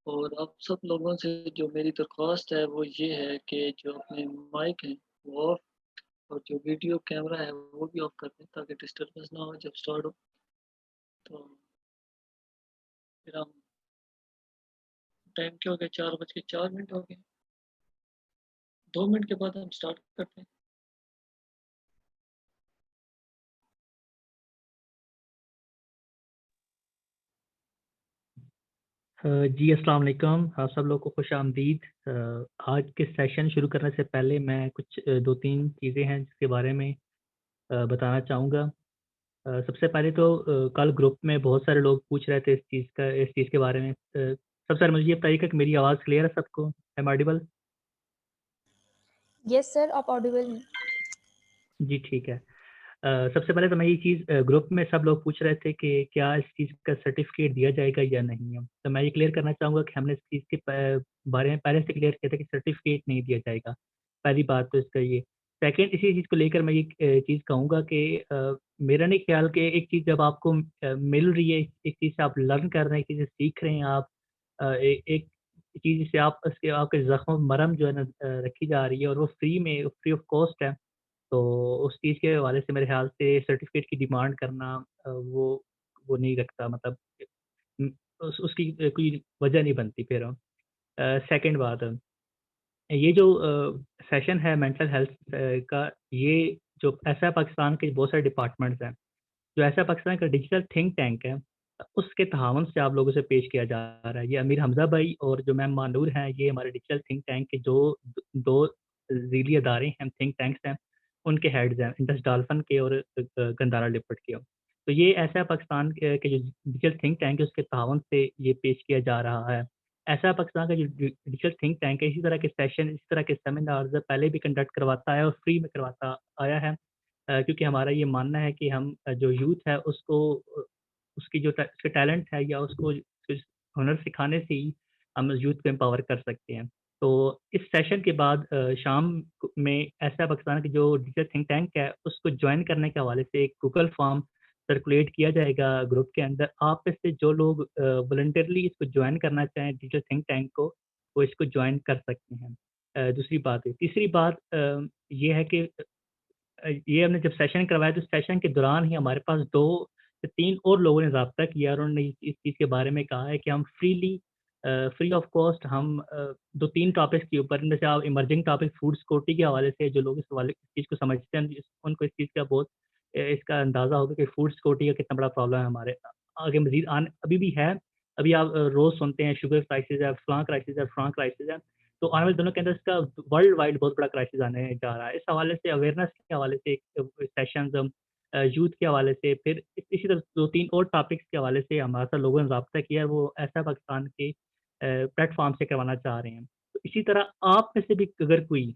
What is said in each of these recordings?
اور آپ سب لوگوں سے جو میری درخواست ہے وہ یہ ہے کہ جو اپنے مائک ہیں وہ آف اور جو ویڈیو کیمرہ ہے وہ بھی آف کر دیں تاکہ ڈسٹربنس نہ ہو جب اسٹارٹ ہو تو پھر ہم ٹائم کیا ہو گیا 4:04 ہو گئے 2 منٹ کے بعد ہم اسٹارٹ کرتے ہیں جی السلام علیکم، آپ سب لوگ کو خوش آمدید۔ آج کے سیشن شروع کرنے سے پہلے میں کچھ 2-3 چیزیں ہیں جس کے بارے میں بتانا چاہوں گا۔ سب سے پہلے تو کل گروپ میں بہت سارے لوگ پوچھ رہے تھے اس چیز کے بارے میں۔ سب سے پہلے مجھے یہ بتائیے کہ میری آواز کلیئر ہے سب کو؟ M audible? یس سر، آپ آڈیبل ہیں۔ جی ٹھیک ہے۔ سب سے پہلے تو میں یہ چیز گروپ میں سب لوگ پوچھ رہے تھے کہ کیا اس چیز کا سرٹیفکیٹ دیا جائے گا یا نہیں، تو میں یہ کلیئر کرنا چاہوں گا کہ ہم نے اس چیز کے بارے میں پہلے سے کلیئر کیا تھا کہ سرٹیفکیٹ نہیں دیا جائے گا۔ پہلی بات تو اس کا یہ۔ سیکنڈ، اسی چیز کو لے کر میں یہ چیز کہوں گا کہ میرا نہیں خیال کہ ایک چیز جب آپ کو مل رہی ہے، ایک چیز سے آپ لرن کر رہے ہیں، ایک چیز سے سیکھ رہے ہیں آپ، ایک چیز سے آپ کے زخم مرم جو ہے نا رکھی جا رہی ہے اور وہ فری آف کاسٹ ہے، تو اس چیز کے حوالے سے میرے خیال سے سرٹیفکیٹ کی ڈیمانڈ کرنا وہ نہیں رکھتا، مطلب اس کی کوئی وجہ نہیں بنتی پھر۔ سیکنڈ بات، یہ جو سیشن ہے مینٹل ہیلتھ کا، یہ جو ایسا پاکستان کے بہت سارے ڈپارٹمنٹس ہیں، جو ایسا پاکستان کا ڈیجیٹل تھنک ٹینک ہے، اس کے تعاون سے آپ لوگوں سے پیش کیا جا رہا ہے۔ یہ امیر حمزہ بھائی اور جو میم مانور ہیں، یہ ہمارے ڈیجیٹل تھنک ٹینک کے جو دو ذیلی ادارے ہیں، تھنک ٹینکس ہیں، ان کے ہیڈز ہیں، انڈس ڈالفن کے اور گندارا لپٹ کے۔ تو یہ ایسا پاکستان کے جو ڈیجیٹل تھنک ٹینک ہے اس کے تعاون سے یہ پیش کیا جا رہا ہے۔ ایسا پاکستان کا جو ڈیجیٹل تھنک ٹینک ہے، اسی طرح کے سیشن، اسی طرح کے سیمینارز پہلے بھی کنڈکٹ کرواتا ہے اور فری میں کرواتا آیا ہے، کیونکہ ہمارا یہ ماننا ہے کہ ہم جو یوتھ ہے اس کو اس کی جو اس کے ٹیلنٹ ہے یا اس کو ہنر سکھانے سے ہی ہم یوتھ کو امپاور کر سکتے ہیں۔ تو اس سیشن کے بعد شام میں ایسا پاکستان کی جو ڈیجیٹل تھنک ٹینک ہے اس کو جوائن کرنے کے حوالے سے ایک گوگل فارم سرکولیٹ کیا جائے گا گروپ کے اندر۔ آپ میں سے جو لوگ والنٹیرلی اس کو جوائن کرنا چاہیں ڈیجیٹل تھنک ٹینک کو، وہ اس کو جوائن کر سکتے ہیں۔ دوسری بات ہے، تیسری بات یہ ہے کہ یہ ہم نے جب سیشن کروایا تو سیشن کے دوران ہی ہمارے پاس 2 سے 3 اور لوگوں نے رابطہ کیا اور انہوں نے اس چیز کے بارے میں کہا ہے کہ ہم فری آف کاسٹ ہم 2-3 ٹاپکس کے اوپر، ان میں سے آپ ایمرجنگ ٹاپک فوڈ سیکورٹی کے حوالے سے، جو لوگ اس چیز کو سمجھتے ہیں ان کو اس چیز کا بہت اس کا اندازہ ہوگا کہ فوڈ سیکورٹی کا کتنا بڑا پرابلم ہے ہمارے آگے مزید ابھی بھی ہے۔ ابھی آپ روز سنتے ہیں شوگر کرائسس ہے، فلاں کرائسس ہے، فلاں کرائسس ہے، تو آنے والے دنوں کے اندر اس کا ورلڈ وائڈ بہت بڑا کرائسس آنے جا رہا ہے۔ اس حوالے سے اویئرنیس کے حوالے سے سیشنز یوتھ کے حوالے سے، پھر اسی طرح 2-3 اور ٹاپکس کے حوالے سے ہمارا ساتھ لوگوں نے رابطہ کیا ہے، وہ ایسا پاکستان کے پلیٹ فارم سے کروانا چاہ رہے ہیں۔ تو اسی طرح آپ میں سے بھی اگر کوئی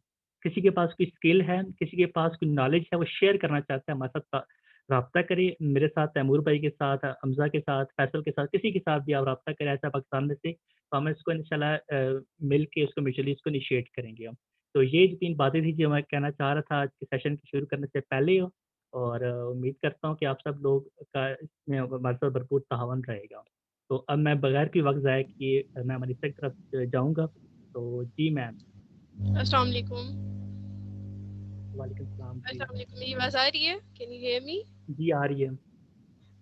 کسی کے پاس کوئی اسکل ہے، کسی کے پاس کوئی نالج ہے، وہ شیئر کرنا چاہتا ہے، ہمارے ساتھ رابطہ کرے، میرے ساتھ، تیمور بھائی کے ساتھ، حمزہ کے ساتھ، فیصل کے ساتھ، کسی کے ساتھ بھی آپ رابطہ کریں ایسا پاکستان میں سے، تو ہم اس کو انشاءاللہ مل کے اس کو میوچولی اس کو انیشیٹ کریں گے ہم۔ تو یہ جو 3 باتیں تھیں جو میں کہنا چاہ رہا تھا آج کے سیشن کو شروع کرنے سے پہلے، اور امید کرتا ہوں کہ آپ سب لوگ کا اس میں ہمارے ساتھ بھرپور تعاون رہے گا۔ تو اب میں بغیر کوئی وقت ضائع کیے میں منیسا کی طرف جاؤں گا۔ تو جی میم۔ السلام علیکم۔ وعلیکم السلام جی۔ السلام علیکم، میری آواز آ رہی ہے؟ Can you hear me? جی آ رہی ہے۔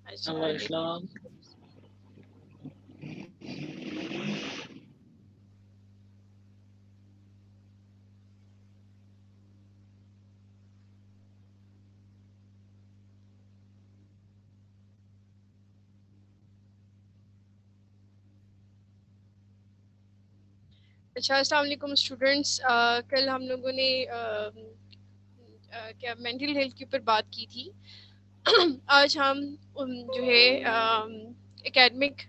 اچھا علیکم السلام اچھا، السلام علیکم اسٹوڈینٹس۔ کل ہم لوگوں نے کیا مینٹل ہیلتھ کے اوپر بات کی تھی۔ آج ہم جو ہے اکیڈمک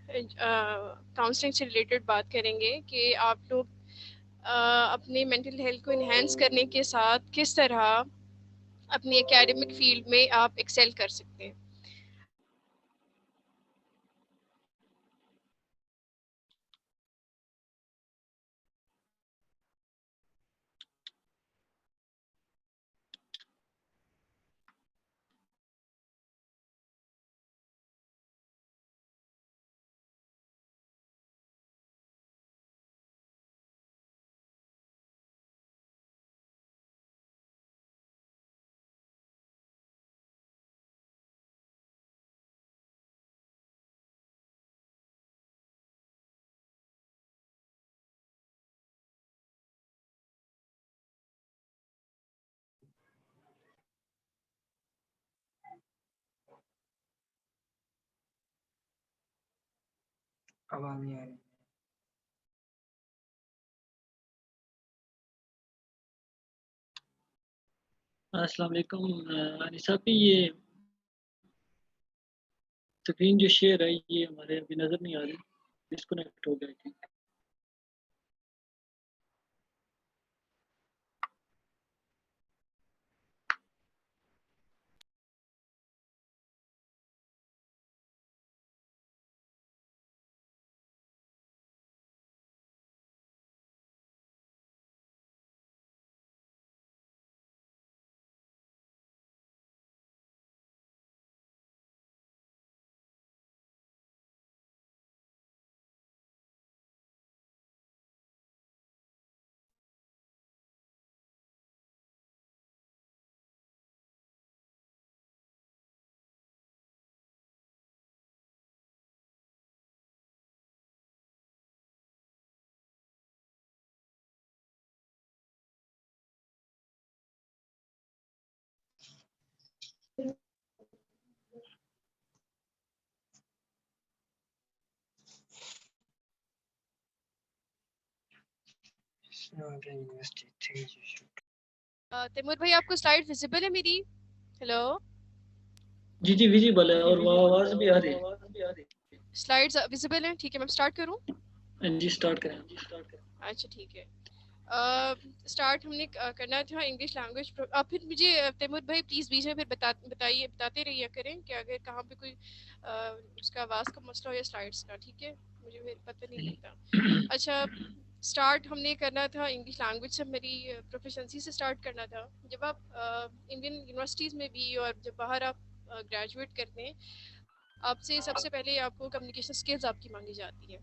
کاؤنسلنگ سے ریلیٹڈ بات کریں گے کہ آپ لوگ اپنے مینٹل ہیلتھ کو انہینس کرنے کے ساتھ کس طرح اپنی اکیڈمک فیلڈ میں آپ ایکسیل کر سکتے ہیں۔ آواز نہیں آ رہی. السلام علیکم انیسہ بھی، یہ اسکرین جو شیئر ہے یہ ہمارے ابھی نظر نہیں آ رہی، ڈسکنیکٹ ہو گیا تھی. تیمور بھائی آپ کو سلائڈ ویزیبل ہے میری؟ ہیلو، جی جی ویزیبل ہے، اور وہ آواز بھی آ رہی ہے. سلائڈز ویزیبل ہیں؟ ٹھیک ہے، میں سٹارٹ کروں؟ جی سٹارٹ کریں. اچھا ٹھیک ہے. سٹارٹ ہم نے کرنا تھا انگلش لینگویج. آپ پھر مجھے تیمور بھائی پلیز بیچ میں پھر بتاتے رہیے کریں کہ اگر کہاں پہ کوئی اس کا آواز کا مسئلہ ہو یا سلائڈس کا. ٹھیک ہے، مجھے پھر پتہ نہیں لگتا. اچھا، سٹارٹ ہم نے کرنا تھا انگلش لینگویج سے، میری پروفیشنسی سے سٹارٹ کرنا تھا. جب آپ انڈین یونیورسٹیز میں بھی اور جب باہر آپ گریجویٹ کرتے ہیں، آپ سے سب سے پہلے آپ کو کمیونیکیشن اسکلز آپ کی مانگی جاتی ہے.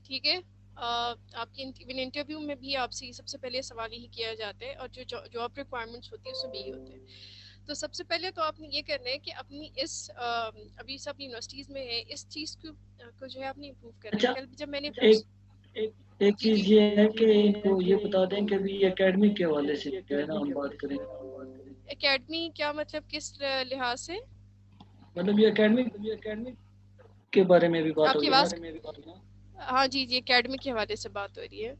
ٹھیک ہے، آپ کی انٹرویو میں بھی آپ سے سب سے پہلے سوال یہی کیا جاتا ہے، اور جو جاب ریکوائرمنٹس ہوتی ہے اس میں بھی یہی ہوتے ہیں. تو سب سے پہلے تو آپ نے یہ کرنا ہے کہ اپنی اس ابھی سب یونیورسٹیز میں ہے اس چیز کو جو ہے آپ نے امپروو کرنا ہے. اچھا، کل جب میں نے ایک جی چیز جی یہ ہے کہ ان کو یہ بتا دیں کہ ابھی اکیڈمک کے حوالے سے جو ہے نا ہم بات کریں. اکیڈمی کیا مطلب کس لحاظ سے؟ مطلب یہ اکیڈمک کے بارے میں بھی بات آپ کی ہوگی نا. آواز، ہاں جی جی اکیڈمک کے حوالے سے بات ہو رہی ہے.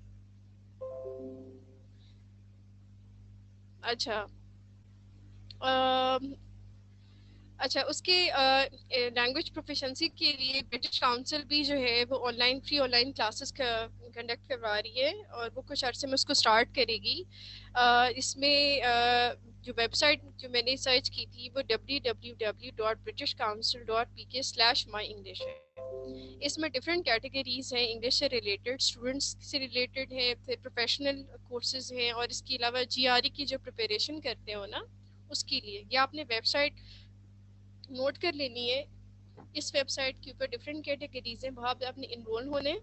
اچھا، اچھا اس کے لینگویج پروفیشنسی کے لیے برٹش کاؤنسل بھی جو ہے وہ free on line classes conduct کروا رہی ہے، اور وہ کچھ عرصے میں اس کو سٹارٹ کرے گی. اس میں جو ویب سائٹ جو میں نے سرچ کی تھی وہ www.britishcouncil.pk/myenglish ہے. اس میں ڈفرینٹ کیٹیگریز ہیں، انگلش سے ریلیٹڈ، اسٹوڈنٹس سے ریلیٹڈ ہے، پھر پروفیشنل کورسز ہیں، اور اس کے علاوہ GRE کی جو پریپریشن کرتے ہو نا اس کے لیے. یہ آپ نے ویب سائٹ نوٹ کر لینی ہے. اس ویب سائٹ کے اوپر ڈفرینٹ کیٹیگریز ہیں، وہاں پہ آپ نے انرول ہونے.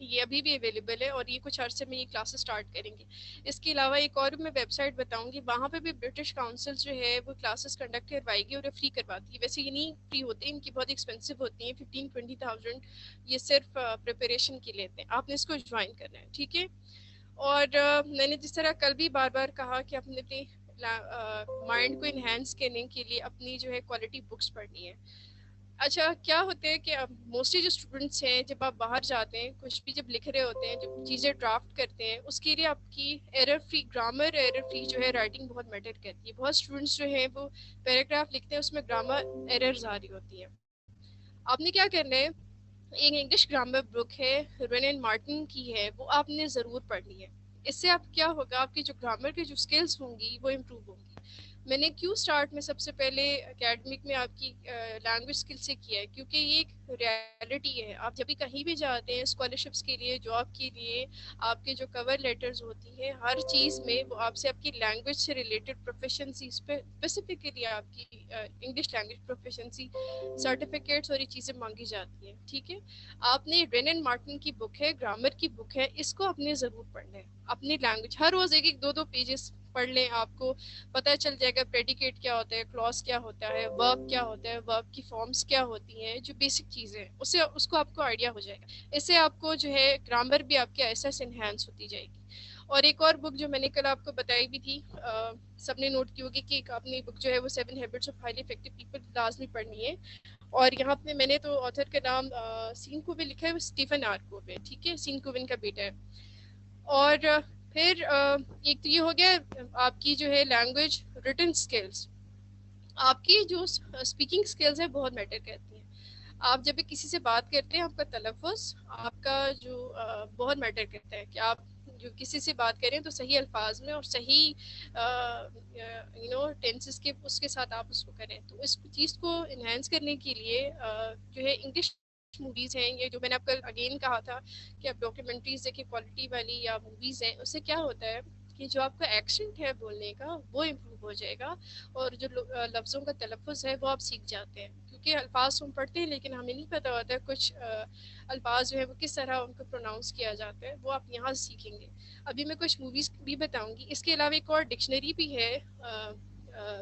یہ ابھی بھی اویلیبل ہے، اور یہ کچھ عرصے میں یہ کلاسز سٹارٹ کریں گے. اس کے علاوہ ایک اور میں ویب سائٹ بتاؤں گی، وہاں پہ بھی برٹش کاؤنسل جو ہے وہ کلاسز کنڈکٹ کروائے گی، اور یہ فری کرواتی ہے. ویسے یہ نہیں فری ہوتی، ان کی بہت ایکسپینسو ہوتی ہیں، 15-20,000 یہ صرف پریپریشن کے لیتے ہیں. آپ نے اس کو جوائن کرنا ہے. ٹھیک ہے، اور میں نے جس طرح کل بھی بار بار کہا کہ اپنے مائنڈ کو انہینس کرنے کے لیے اپنی جو ہے کوالٹی بکس پڑھنی ہے. اچھا، کیا ہوتا ہے کہ موسٹلی جو اسٹوڈنٹس ہیں جب آپ باہر جاتے ہیں کچھ بھی جب لکھ رہے ہوتے ہیں، جب چیزیں ڈرافٹ کرتے ہیں، اس کے لیے آپ کی error free grammar, error free جو ہے رائٹنگ بہت میٹر کرتی ہے. بہت اسٹوڈنٹس جو ہیں وہ پیراگراف لکھتے ہیں، اس میں گرامر ایررز آ رہی ہوتی ہیں. آپ نے کیا کرنا ہے، ایک انگلش گرامر بک ہے رین اینڈ مارٹن کی ہے، وہ آپ نے ضرور پڑھنی ہے. اس سے آپ کیا ہوگا، آپ کی جو گرامر کی جو اسکلز ہوں گی وہ امپروو ہوں گی. میں نے کیوں سٹارٹ میں سب سے پہلے اکیڈمک میں آپ کی لینگویج اسکل سے کیا ہے، کیونکہ یہ ایک ریالٹی ہے. آپ جب بھی کہیں بھی جاتے ہیں اسکالرشپس کے لیے، جاب کے لیے، آپ کے جو کور لیٹرز ہوتی ہیں ہر چیز میں وہ آپ سے آپ کی لینگویج سے ریلیٹڈ پروفیشنسی اسپیسیفکلی آپ کی انگلش لینگویج پروفیشنسی سرٹیفکیٹس اور یہ چیزیں مانگی جاتی ہیں. ٹھیک ہے، آپ نے رین اینڈ مارٹن کی بک ہے، گرامر کی بک ہے، اس کو آپ نے ضرور پڑھنا ہے. اپنی لینگویج ہر روز ایک دو پیجز پڑھ لیں، آپ کو پتہ چل جائے گا پریڈیکیٹ کیا ہوتا ہے، کلاس کیا ہوتا ہے، ورب کیا ہوتا ہے، ورب کی فارمز کیا ہوتی ہیں، جو بیسک چیزیں اس کو آپ کو آئیڈیا ہو جائے گا. اس سے آپ کو جو ہے گرامر بھی آپ کے ایسا انہینس ہوتی جائے گی. اور ایک اور بک جو میں نے کل آپ کو بتائی بھی تھی، سب نے نوٹ کی ہوگی کہ ایک اپنی بک جو ہے وہ 7 habits of highly effective people لازمی پڑھنی ہے. اور یہاں پہ میں نے تو آتھر کا نام سین کوون لکھا ہے، وہ اسٹیفن آر کوون، ٹھیک ہے، سین کوون کا بیٹا ہے. اور پھر ایک تو یہ ہو گیا آپ کی جو ہے لینگویج ریٹن اسکلس. آپ کی جو اسپیکنگ اسکلز ہے بہت میٹر کرتی ہیں. آپ جب بھی کسی سے بات کرتے ہیں آپ کا تلفظ آپ کا جو بہت میٹر کرتا ہے کہ آپ جو کسی سے بات کریں تو صحیح الفاظ میں اور صحیح ٹینسز کے اس کے ساتھ آپ اس کو کریں. تو اس چیز کو انہینس کرنے کے لیے جو ہے انگلش موویز ہیں، یہ جو میں نے آپ کو اگین کہا تھا کہ آپ ڈاکیومنٹریز دیکھیں کوالٹی والی یا موویز ہیں، اس سے کیا ہوتا ہے کہ جو آپ کا ایکسنٹ ہے بولنے کا وہ امپروو ہو جائے گا، اور جو لفظوں کا تلفظ ہے وہ آپ سیکھ جاتے ہیں. کیونکہ الفاظ ہم پڑھتے ہیں لیکن ہمیں نہیں پتہ ہوتا ہے کچھ الفاظ جو ہے وہ کس طرح ان کو پروناؤنس کیا جاتا ہے، وہ آپ یہاں سے سیکھیں گے. ابھی میں کچھ موویز بھی بتاؤں گی. اس کے علاوہ ایک اور ڈکشنری بھی ہے،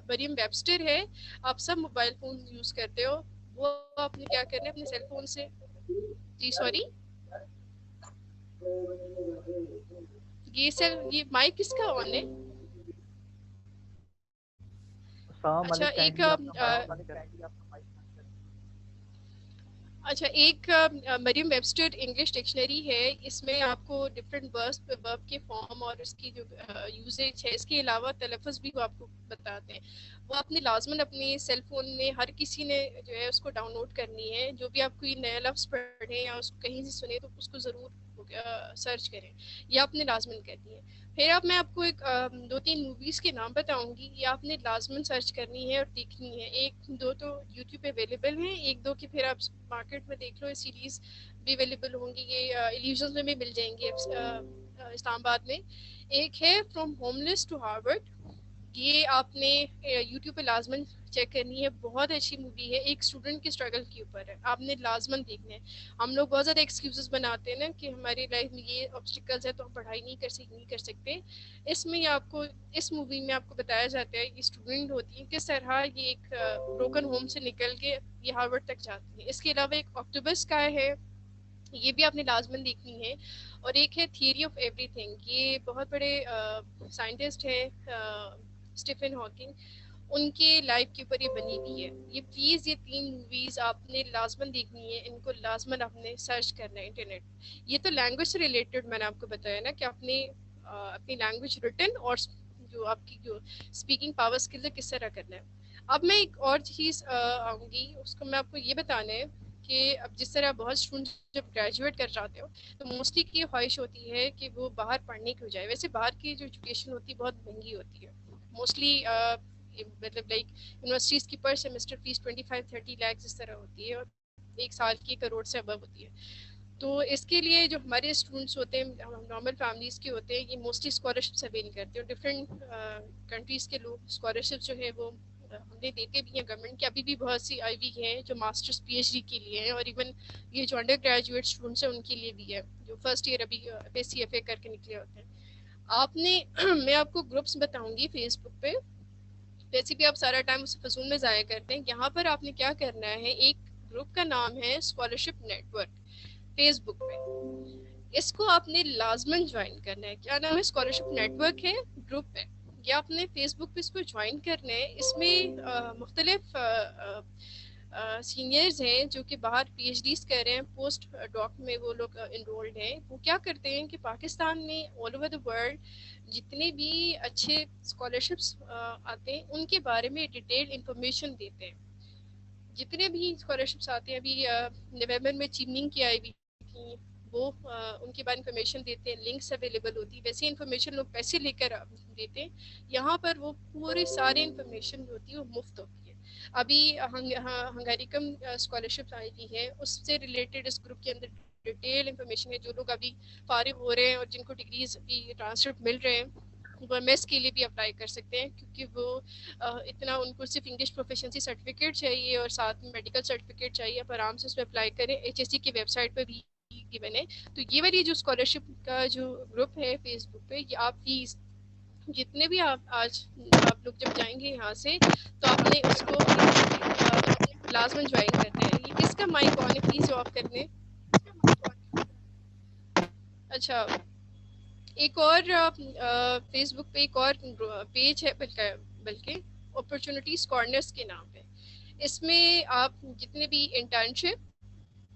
مریم ویبسٹر ہے. آپ سب موبائل فون یوز کرتے ہو، وہ آپ نے کیا کرنا ہے اپنے سیل فون سے. جی سوری، یہ مائک کس کا آن ہے؟ السلام اچھا علیکم، ایک کائنڈلی آپ کا مائک بند کر. اچھا ایک مریم ویبسٹر انگلش ڈکشنری ہے. اس میں آپ کو ڈفرینٹ ورب کے فارم اور اس کی جو یوزیج ہے، اس کے علاوہ تلفظ بھی وہ آپ کو بتاتے ہیں. وہ آپ نے لازماً اپنے سیل فون میں ہر کسی نے جو ہے اس کو ڈاؤن لوڈ کرنی ہے. جو بھی آپ کوئی نیا لفظ پڑھیں یا اس کو کہیں سے سنیں تو اس کو ضرور سرچ کریں، یا آپ نے لازماً کرنی ہے. پھر اب میں آپ کو ایک 2-3 موویز کے نام بتاؤں گی، یہ آپ نے لازماً سرچ کرنی ہے اور دیکھنی ہے. 1-2 تو یوٹیوب پہ اویلیبل ہیں، 1-2 کی پھر آپ مارکیٹ میں دیکھ لو. سیریز بھی اویلیبل ہوں گی، یہ ایلیوژنز میں بھی مل جائیں گی اسلام آباد میں. ایک ہے from homeless to Harvard, یہ آپ نے یوٹیوب پہ لازماً چیک کرنی ہے. بہت اچھی مووی ہے، ایک اسٹوڈنٹ کے اسٹرگل کے اوپر ہے، آپ نے لازماً دیکھنا ہے. ہم لوگ بہت زیادہ ایکسکیوزز بناتے ہیں نا کہ ہماری لائف میں یہ آبسٹیکلز ہے تو ہم پڑھائی نہیں کر سکتے. اس میں آپ کو اس مووی میں آپ کو بتایا جاتا ہے کہ اسٹوڈنٹ ہوتی ہے کس طرح یہ ایک بروکن ہوم سے نکل کے یہ ہارورڈ تک جاتی ہے. اس کے علاوہ ایک آکٹوبس کا ہے، یہ بھی آپ نے لازماً دیکھنی ہے. اور ایک ہے تھیوری آف ایوری تھنگ، یہ بہت بڑے سائنٹسٹ ہیں اسٹیفن ہاکنگ، ان کے لائف کے اوپر یہ بنی ہوئی ہے. یہ پلیز یہ 3 موویز آپ نے لازماً دیکھنی ہے، ان کو لازماً آپ نے سرچ کرنا ہے انٹرنیٹ. یہ تو لینگویج سے ریلیٹڈ میں نے آپ کو بتایا نا کہ اپنی لینگویج ریٹن اور جو آپ کی جو اسپیکنگ پاور اسکل ہے کس طرح کرنا ہے. اب میں ایک اور چیز آؤں گی، اس کو میں آپ کو یہ بتانا ہے کہ اب جس طرح بہت اسٹوڈنٹ جب گریجویٹ کر جاتے ہو تو موسٹلی کی یہ خواہش ہوتی ہے کہ وہ باہر پڑھنے کو جائے. ویسے باہر کی جو ایجوکیشن ہوتی ہے بہت مہنگی ہوتی ہے، موسٹلی مطلب لائک یونیورسٹیز کی پر سیمسٹر فیس 25-30 لاکھ اس طرح ہوتی ہے، اور 1 سال کی 1 کروڑ سے ابو ہوتی ہے. تو اس کے لیے جو ہمارے اسٹوڈنٹس ہوتے ہیں نارمل فیملیز کے ہوتے ہیں، یہ موسٹلی اسکالرشپس اویل کرتے ہیں. اور ڈفرینٹ کنٹریز کے لوگ اسکالرشپ جو ہے وہ ہم نے دیتے بھی ہیں گورنمنٹ کے. ابھی بھی بہت سی آئی وی ہیں جو ماسٹرز پی ایچ ڈی کے لیے ہیں، اور ایون یہ جو انڈر گریجویٹ اسٹوڈنٹس ہیں ان کے لیے بھی ہے جو فرسٹ ایئر ابھی سی ایف اے کر کے نکلے ہوتے ہیں. آپ نے میں آپ کو گروپس بتاؤں گی فیس بک پہ، ویسے بھی آپ سارا ٹائم اس فضول میں ضائع کرتے ہیں. یہاں پر آپ نے کیا کرنا ہے، ایک گروپ کا نام ہے اسکالرشپ نیٹ ورک فیس بک پہ، اس کو آپ نے لازماً جوائن کرنا ہے. کیا نام ہے؟ اسکالرشپ نیٹ ورک ہے، گروپ ہے. یہ آپ نے فیس بک پہ اس کو جوائن کرنا ہے. اس میں مختلف سینئرز ہیں جو کہ باہر پی ایچ ڈیز کر رہے ہیں، پوسٹ ڈاک میں وہ لوگ انرولڈ ہیں. وہ کیا کرتے ہیں کہ پاکستان میں آل اوور دا ورلڈ جتنے بھی اچھے اسکالرشپس آتے ہیں ان کے بارے میں ڈیٹیل انفارمیشن دیتے ہیں. جتنے بھی اسکالرشپس آتے ہیں، ابھی نومبر میں چیننگ کی آئی ہوئی تھی، وہ ان کے بارے انفارمیشن دیتے ہیں، لنکس اویلیبل ہوتی ہے. ویسے انفارمیشن لوگ پیسے لے کر دیتے ہیں، یہاں پر وہ پوری ساری انفارمیشن جو ہوتی ہے وہ مفت ہوتی ہے. ابھی ہنگاریکم اسکالرشپ آئی ہوئی ہے، اس سے ریلیٹڈ اس گروپ کے اندر ڈیٹیل انفارمیشن ہے. جو لوگ ابھی فارغ ہو رہے ہیں اور جن کو ڈگریز بھی ٹرانسکرپٹ مل رہے ہیں وہ ایم ایس کے لیے بھی اپلائی کر سکتے ہیں، کیونکہ وہ اتنا ان کو صرف انگلش پروفیشنسی سرٹیفکیٹ چاہیے اور ساتھ میں میڈیکل سرٹیفکیٹ چاہیے. آپ آرام سے اس پہ اپلائی کریں، ایچ ایس سی کی ویب سائٹ پہ بھی گیون ہے. تو یہ والی جو اسکالرشپ کا جو گروپ ہے فیس بک پہ، یہ آپ پلیز جتنے بھی آپ لوگ جب جائیں گے یہاں سے تو آپ نے اس کو لازماً جوائن کرنا ہے. یہ کس کا مائک آن ہے؟ پلیز جو آف کر دیں. اچھا ایک اور فیس بک پہ ایک اور پیج ہے بلکہ اپرچونیٹیز کارنرز کے نام پہ. اس میں آپ جتنے بھی انٹرنشپ،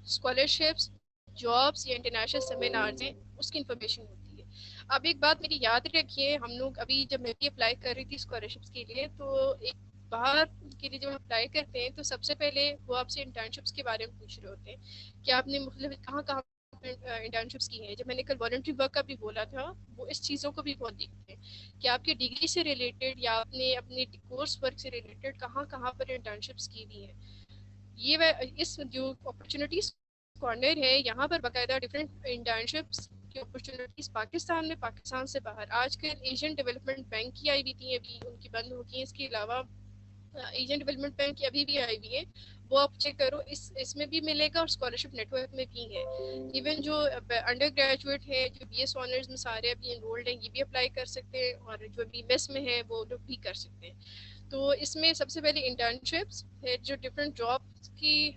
اسکالرشپس، جابس یا انٹرنیشنل سیمینارز ہیں اس کی انفارمیشن ہوتی ہے. اب ایک بات میری یاد رکھیے، ہم لوگ ابھی جب میں بھی اپلائی کر رہی تھی اسکالرشپس کے لیے، تو ایک باہر کے لیے جب ہم اپلائی کرتے ہیں تو سب سے پہلے وہ آپ سے انٹرنشپس کے بارے میں پوچھ رہے ہوتے ہیں کہ آپ نے مختلف کہاں کہاں انٹرنشپس کی ہیں. جب میں نے کل والنٹری ورک کا بھی بولا تھا، وہ اس چیزوں کو بھی بہت دیکھتے ہیں کہ آپ کی ڈگری سے ریلیٹڈ یا آپ نے اپنے کورس ورک سے ریلیٹڈ کہاں کہاں پر انٹرنشپس کی ہوئی ہیں. یہ اس جو اپرچونیٹیز کارنر ہے، یہاں پر باقاعدہ ڈفرینٹ انٹرنشپس کی اپرچونیٹیز پاکستان میں، پاکستان سے باہر. آج کل ایشین ڈیولپمنٹ بینک کی آئی ہوئی تھیں، ابھی ان کی بند ہو گئی ہیں. اس کے علاوہ ایشین ڈیولپمنٹ بینک کی ابھی بھی آئی ہوئی ہے، وہ آپ چیک کرو، اس میں بھی ملے گا اور اسکالرشپ نیٹ ورک میں بھی ہے. ایون جو انڈر گریجویٹ ہے، جو بی ایس آنرز میں سارے ابھی انرولڈ ہیں، یہ بھی اپلائی کر سکتے ہیں، اور جو ابھی میس میں ہیں وہ لوگ بھی کر سکتے ہیں. تو اس میں سب سے پہلے انٹرنشپس ہے، جو ڈفرینٹ جاب کی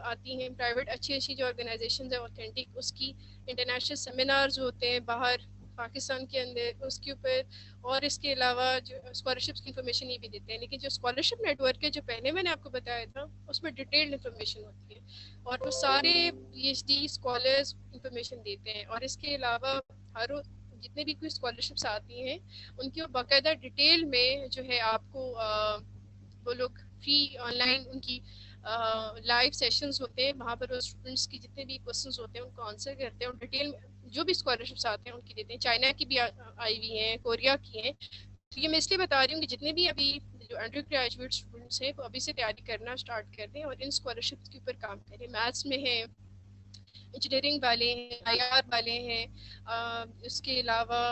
آتی ہیں، پرائیویٹ اچھی اچھی جو آرگنائزیشنز ہیں اوتھینٹک، اس کی انٹرنیشنل سیمینارز ہوتے ہیں باہر پاکستان کے اندر اس کے اوپر. اور اس کے علاوہ جو اسکالرشپس کی انفارمیشن یہ بھی دیتے ہیں. لیکن جو اسکالرشپ نیٹ ورک ہے جو پہلے میں نے آپ کو بتایا تھا، اس میں ڈیٹیلڈ انفارمیشن ہوتی ہے اور وہ سارے P H D scholars information دیتے ہیں. اور اس کے علاوہ ہر جتنے بھی کوئی اسکالرشپس آتی ہیں ان کی باقاعدہ ڈیٹیل میں جو ہے آپ کو وہ لوگ فری آن لائن ان کی لائیو سیشنز ہوتے ہیں، وہاں پر اسٹوڈنٹس کی جتنے بھی کوشچنس ہوتے ہیں ان کو آنسر کرتے ہیں، اور ڈیٹیل جو بھی اسکالرشپس آتے ہیں ان کی دیتے ہیں. چائنا کی بھی آئی ہوئی ہیں، کوریا کی ہیں. تو یہ میں اس لیے بتا رہی ہوں کہ جتنے بھی ابھی جو انڈر گریجویٹ اسٹوڈنٹس ہیں وہ ابھی سے تیاری کرنا اسٹارٹ کر دیں اور ان اسکالرشپس کے اوپر کام کریں. میتھس میں ہیں، انجینئرنگ والے ہیں، آئی آر والے ہیں، اس کے علاوہ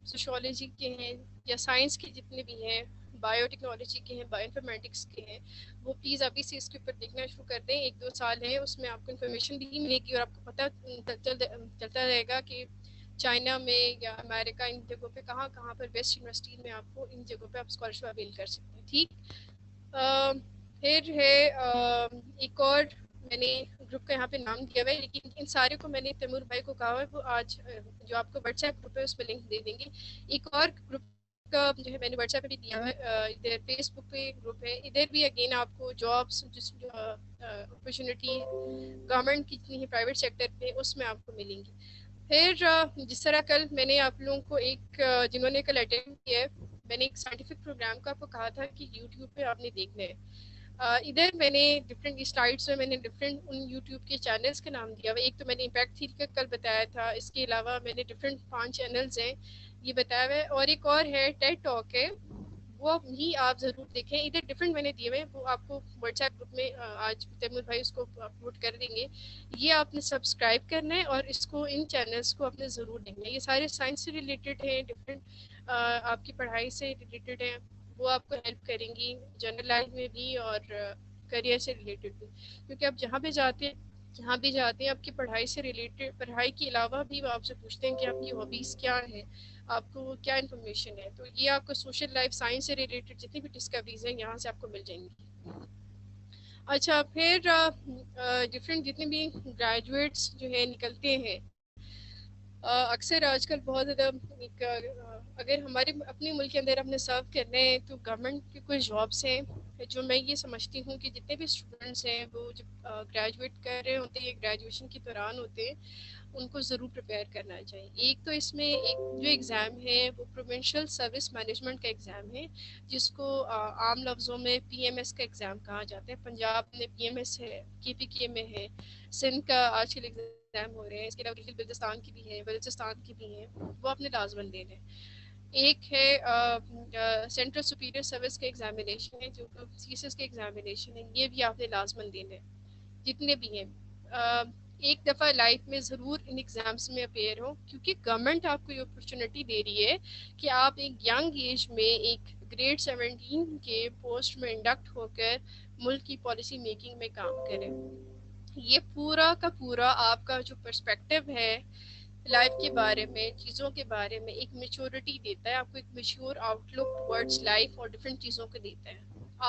سوشولوجی کے ہیں یا سائنس کے جتنے بھی ہیں، بایو ٹیکنالوجی کے ہیں، بایو انفارمیٹکس کے ہیں، وہ پلیز ابھی سے اس کے اوپر دیکھنا شروع کر دیں. 1-2 سال ہے، اس میں آپ کو انفارمیشن بھی ملے گی اور آپ کو پتہ چلتا رہے گا کہ چائنا میں یا امریکہ ان جگہوں پہ کہاں کہاں پر بیسٹ یونیورسٹی میں آپ کو ان جگہوں پہ آپ اسکالرشپ اویل کر سکتے ہیں. ٹھیک. پھر ہے ایک اور میں نے گروپ کا یہاں پہ نام دیا ہوا ہے، لیکن ان سارے کو میں نے تیمور بھائی کو کہا ہے وہ آج جو آپ کو واٹس ایپ گروپ ہے اس پہ لنک دے دیں گے. ایک اور گروپ کا جو ہے میں نے واٹس ایپ پہ بھی دیا ہے، ادھر فیس بک پہ گروپ ہے، ادھر بھی اگین آپ کو جابس جس اپرچونیٹی گورنمنٹ کی جتنی ہے پرائیویٹ سیکٹر پہ اس میں آپ کو ملیں گی. پھر جس طرح کل میں نے آپ لوگوں کو ایک جنہوں نے کل اٹینڈ کیا ہے، میں نے ایک سائنٹیفک پروگرام کا آپ کو کہا تھا کہ یوٹیوب پہ آپ نے دیکھنا ہے. ادھر میں نے ڈفرینٹ سلائڈس میں نے ڈفرینٹ ان یوٹیوب کے چینلز کے نام دیا ہوا. ایک تو میں نے امپیکٹ تھیری کا کل بتایا تھا، اس کے علاوہ میں نے ڈفرینٹ 5 چینلز ہیں یہ بتایا ہوا ہے، اور ایک اور ہے ٹیڈ ٹاک ہے، وہ بھی آپ ضرور دیکھیں. ادھر ڈفرینٹ میں نے دیے ہوئے ہیں، وہ آپ کو واٹس ایپ گروپ میں آج تیمور بھائی اس کو اپلوڈ کر دیں گے. یہ آپ نے سبسکرائب کرنا ہے اور اس کو ان چینلز کو آپ نے ضرور دیکھنا ہے. یہ سارے سائنس سے ریلیٹڈ ہیں، ڈفرینٹ آپ کی پڑھائی سے ریلیٹڈ ہیں، وہ آپ کو ہیلپ کریں گی جنرل لائف میں بھی اور کریئر سے ریلیٹڈ بھی. کیونکہ آپ جہاں بھی جاتے ہیں آپ کی پڑھائی سے ریلیٹڈ، پڑھائی کے علاوہ بھی وہ آپ سے پوچھتے ہیں کہ آپ کی ہابیز کیا ہیں، آپ کو کیا انفارمیشن ہے. تو یہ آپ کو سوشل لائف سائنس سے ریلیٹڈ جتنی بھی ڈسکوریز ہیں یہاں سے آپ کو مل جائیں گی. اچھا. پھر ڈفرینٹ جتنے بھی گریجویٹس جو ہے نکلتے ہیں، اکثر آج کل بہت زیادہ اگر ہمارے اپنے ملک کے اندر ہم نے سرو کرنے ہیں تو گورنمنٹ کی کچھ جابس ہیں جو میں یہ سمجھتی ہوں کہ جتنے بھی اسٹوڈنٹس ہیں وہ جب گریجویٹ کر رہے ہوتے ہیں، گریجویشن کے دوران ہوتے ہیں، ان کو ضرور پریپیئر کرنا چاہیے. ایک تو اس میں ایک جو ایگزام ہے وہ پروونشل سروس مینجمنٹ کا ایگزام ہے، جس کو عام لفظوں میں پی ایم ایس کا ایگزام کہا جاتا ہے. پنجاب میں پی ایم ایس ہے، کے پی کے میں ہے، سندھ کا آج کل ایگزام ہو رہے ہیں، اس کے علاوہ بلوچستان کی بھی ہیں، بلوچستان کی بھی ہیں، وہ اپنے لازمن دے لیں. ایک ہے سینٹرل سپیریئر سروس کا ایگزامینیشن ہے جو سی ایس ایس کے ایگزامینیشن ہے، یہ بھی آپ نے لازمن دینا ہے جتنے بھی ہیں. ایک دفعہ لائف میں ضرور ان ایگزامس میں اپیئر ہو، کیونکہ گورنمنٹ آپ کو یہ اپرچونٹی دے رہی ہے کہ آپ ایک ینگ ایج میں ایک گریڈ 17 کے پوسٹ میں انڈکٹ ہو کر ملک کی پالیسی میکنگ میں کام کریں. یہ پورا کا پورا آپ کا جو پرسپیکٹو ہے لائف کے بارے میں، چیزوں کے بارے میں ایک میچورٹی دیتا ہے آپ کو، ایک میچور آؤٹ لک ٹورڈز لائف اور ڈفرینٹ چیزوں کو دیتا ہے.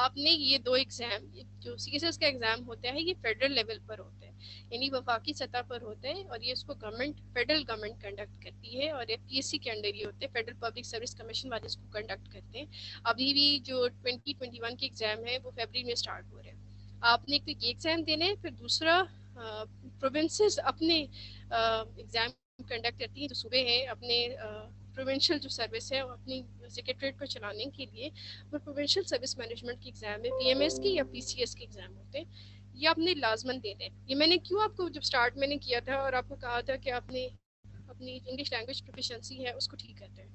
آپ نے یہ 2 ایگزام جو سی ایس ایس کا ایگزام ہوتا ہے یہ فیڈرل لیول پر ہوتا ہے، یعنی وفاقی سطح پر ہوتا ہے، اور یہ اس کو فیڈرل گورنمنٹ کنڈکٹ کرتی ہے، اور یہ پی ایس سی کے انڈر ہی ہوتے ہیں، فیڈرل پبلک سروس کمیشن والے اس کو کنڈکٹ کرتے ہیں. ابھی بھی جو 2021 کے ایگزام ہے وہ فیبرری میں سٹارٹ ہو رہے ہیں. آپ نے ایک تو یہ ایگزام دینے ہیں، پھر دوسرا پروونسز اپنے ایگزام کنڈکٹ کرتی ہیں، جو صوبے ہیں اپنے پروونشل جو سروس ہے اپنی سیکریٹریٹ کو چلانے کے لیے وہ پروونشل سروس مینجمنٹ کے ایگزام ہے، پی ایم ایس کے یا پی سی ایس کے ایگزام ہوتے ہیں، یہ آپ نے لازمن دینے ہیں۔ یہ میں نے کیوں آپ کو جب سٹارٹ میں نے کیا تھا اور آپ کو کہا تھا کہ آپ نے اپنی انگلش لینگویج پروفیشنسی ہے اس کو ٹھیک کرتے ہیں،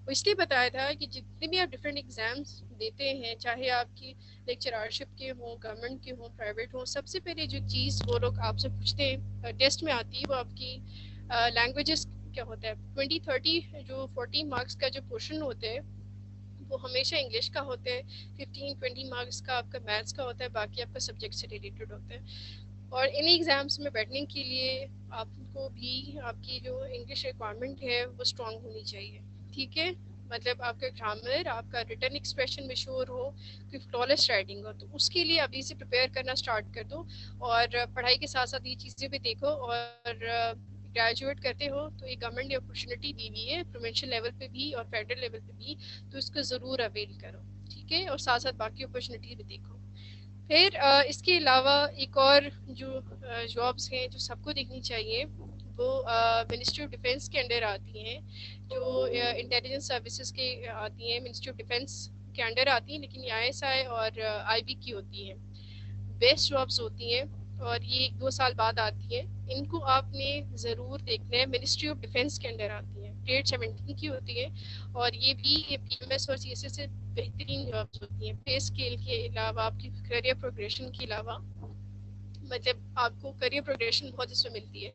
وہ اس لیے بتایا تھا کہ جتنے بھی آپ ڈفرینٹ ایگزامس دیتے ہیں، چاہے آپ کی لیکچرارشپ کے ہوں، گورنمنٹ کے ہوں، پرائیویٹ ہوں، سب سے پہلے جو چیز وہ لوگ آپ سے پوچھتے ہیں ٹیسٹ میں آتی ہے وہ آپ کی لینگویجز کیا ہوتا ہے۔ 20-30 جو 40 مارکس کا جو پورشن ہوتے ہیں وہ ہمیشہ انگلش کا ہوتا ہے، 15-20 مارکس کا آپ کا میتھس کا ہوتا ہے، باقی آپ کا سبجیکٹ سے ریلیٹڈ ہوتا ہے۔ اور ان ایگزامس میں بیٹھنے کے لیے آپ کو بھی آپ کی جو انگلش ریکوائرمنٹ ہے وہ اسٹرانگ ہونی چاہیے، ٹھیک ہے؟ مطلب آپ کا گرامر، آپ کا ریٹن ایکسپریشن میں شور ہو، کوئی فلالس رائٹنگ ہو، تو اس کے لیے ابھی سے پریپیئر کرنا اسٹارٹ کر دو، اور پڑھائی کے ساتھ ساتھ یہ چیزیں بھی دیکھو، اور گریجویٹ کرتے ہو تو یہ گورنمنٹ نے اپرچونیٹی دی ہوئی ہے پروونشل لیول پہ بھی اور فیڈرل لیول پہ بھی، تو اس کو ضرور اویل کرو، ٹھیک ہے؟ اور ساتھ ساتھ باقی اپرچونیٹی بھی دیکھو۔ پھر اس کے علاوہ ایک اور جو جابس ہیں جو سب کو دیکھنی چاہیے وہ منسٹری آف ڈیفینس کے انڈر آتی ہیں، جو انٹیلیجنس سروسز کے آتی ہیں، منسٹری آف ڈیفینس کے انڈر آتی ہیں، لیکن یہ آئی ایس آئی اور آئی بی کی ہوتی ہیں، بیسٹ جابس ہوتی ہیں، اور یہ 2 سال بعد آتی ہیں۔ ان کو آپ نے ضرور دیکھنا ہے، منسٹری آف ڈیفینس کے انڈر آتی ہیں، گریڈ 17 کی ہوتی ہے، اور یہ بھی پی ایم ایس اور سی ایس ایس سے بہترین جابس ہوتی ہیں، پے اسکیل کے علاوہ، آپ کی کریئر پروگریشن کے علاوہ، مطلب آپ کو کریئر پروگریشن بہت اس میں ملتی ہے۔